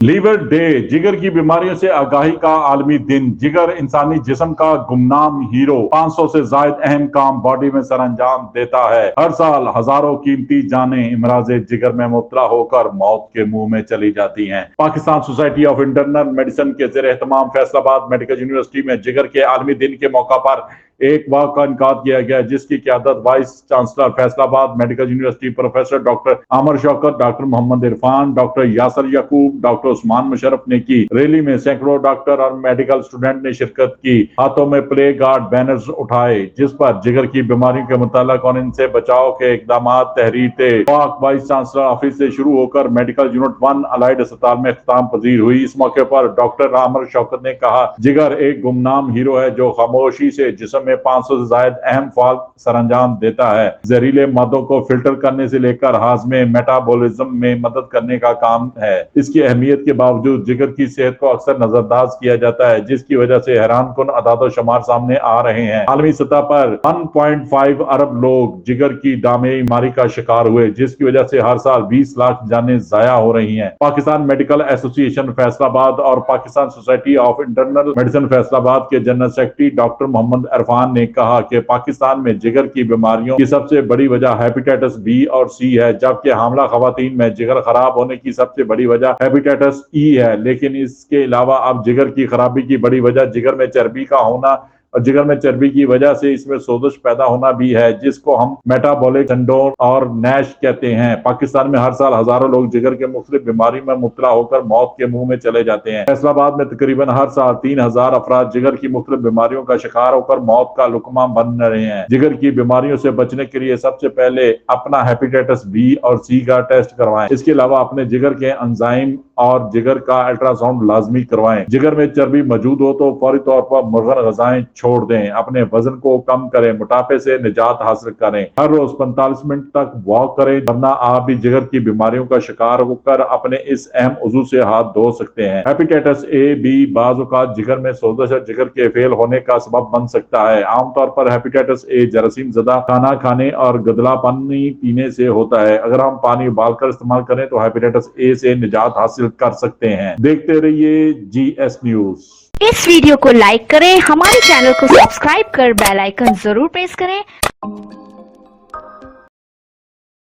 Liver day, जिगर की बीमारियों से आगाही का आलमी दिन। जिगर इंसानी जिस्म का गुमनाम हीरो 500 से जायद अहम काम बॉडी में सरअंजाम देता है। हर साल हजारों कीमती जानें इमराज जिगर में मुब्तला होकर मौत के मुंह में चली जाती हैं। Pakistan society of internal medicine के ज़ेर एहतमाम फैसलाबाद मेडिकल यूनिवर्सिटी में जिगर के आलमी दिन के मौका पर एक वाक का इनकाद किया गया, जिसकी क़यादत vice chancellor Faisalabad medical university professor doctor Aamir Shaukat, doctor Mohammad Irfan, doctor Yasir Yaqoob, doctor Usman Musharraf ने की। रैली में सैकड़ों डॉक्टर और मेडिकल स्टूडेंट ने शिरकत की। हाथों में प्ले गार्ड बैनर्स उठाए जिस पर जिगर की बीमारियों के मुताल्लिक और इनसे बचाव के इकदाम तहरीर थे। वाक वाइस चांसलर ऑफिस से शुरू होकर मेडिकल यूनिट 1 अलाइड अस्पताल में इख्तिताम पजीर हुई। इस मौके पर डॉक्टर आमर शौकत ने कहा, जिगर एक गुमनाम हीरो है जो खामोशी से जिस्म में 500 से ज्यादा अहम फ़ाल सरअंजाम देता है। जहरीले मादों को फिल्टर करने से लेकर हाजमे मेटाबॉलिज्म में मदद करने का काम है। इसकी अहमियत के बावजूद जिगर की सेहत को अक्सर नजरअंदाज किया जाता है, जिसकी वजह से हैरान कुन अदाद शुमार सामने आ रहे हैं। आलमी सतह पर 1.5 अरब लोग जिगर की दामे बीमारी का शिकार हुए, जिसकी वजह से हर साल 20 लाख जानें जाया हो रही हैं। पाकिस्तान मेडिकल एसोसिएशन फैसलाबाद और Pakistan society of internal medicine Faisalabad के general secretary doctor Mohammad Irfan ने कहा कि पाकिस्तान में जिगर की बीमारियों की सबसे बड़ी वजह हेपेटाइटिस बी और सी है, जबकि हामला खवातीन में जिगर खराब होने की सबसे बड़ी वजह हेपेटाइटिस ई है। लेकिन इसके अलावा अब जिगर की खराबी की बड़ी वजह जिगर में चर्बी का होना और जिगर में चर्बी की वजह से इसमें सोजिश पैदा होना भी है, जिसको हम मेटाबॉलिक सिंड्रोम और नैश कहते हैं। पाकिस्तान में हर साल हजारों लोग जिगर के मुख्तलिफ बीमारी में मुब्तला होकर मौत के मुंह में चले जाते हैं। फैसलाबाद में तकरीबन हर साल 3000 अफराद जिगर की मुख्तलिफ बीमारियों का शिकार होकर मौत का लुकमा बन रहे हैं। जिगर की बीमारियों से बचने के लिए सबसे पहले अपना हेपेटाइटिस बी और सी का टेस्ट करवाएं। इसके अलावा अपने जिगर के एंजाइम और जिगर का अल्ट्रासाउंड लाजमी करवाएं। जिगर में चर्बी मौजूद हो तो फौरी तौर पर मुर्गर गजाएं छोड़ दें। अपने वजन को कम करें, मोटापे से निजात हासिल करें। हर रोज 45 मिनट तक वॉक करें, वरना आप भी जिगर की बीमारियों का शिकार होकर अपने इस अहम उज़ू से हाथ धो सकते हैं। हेपेटाइटिस ए बी बाज़ औक़ात जिगर में सोजिश और जिगर के फेल होने का सबब बन सकता है। आमतौर पर हेपेटाइटिस ए जरासीम ज़दा खाना खाने और गदला पानी पीने से होता है। अगर हम पानी उबालकर इस्तेमाल करें तो हेपेटाइटिस ए से निजात हासिल कर सकते हैं। देखते रहिए GS न्यूज। इस वीडियो को लाइक करें, हमारे चैनल को सब्सक्राइब कर बेल आइकन जरूर प्रेस करें।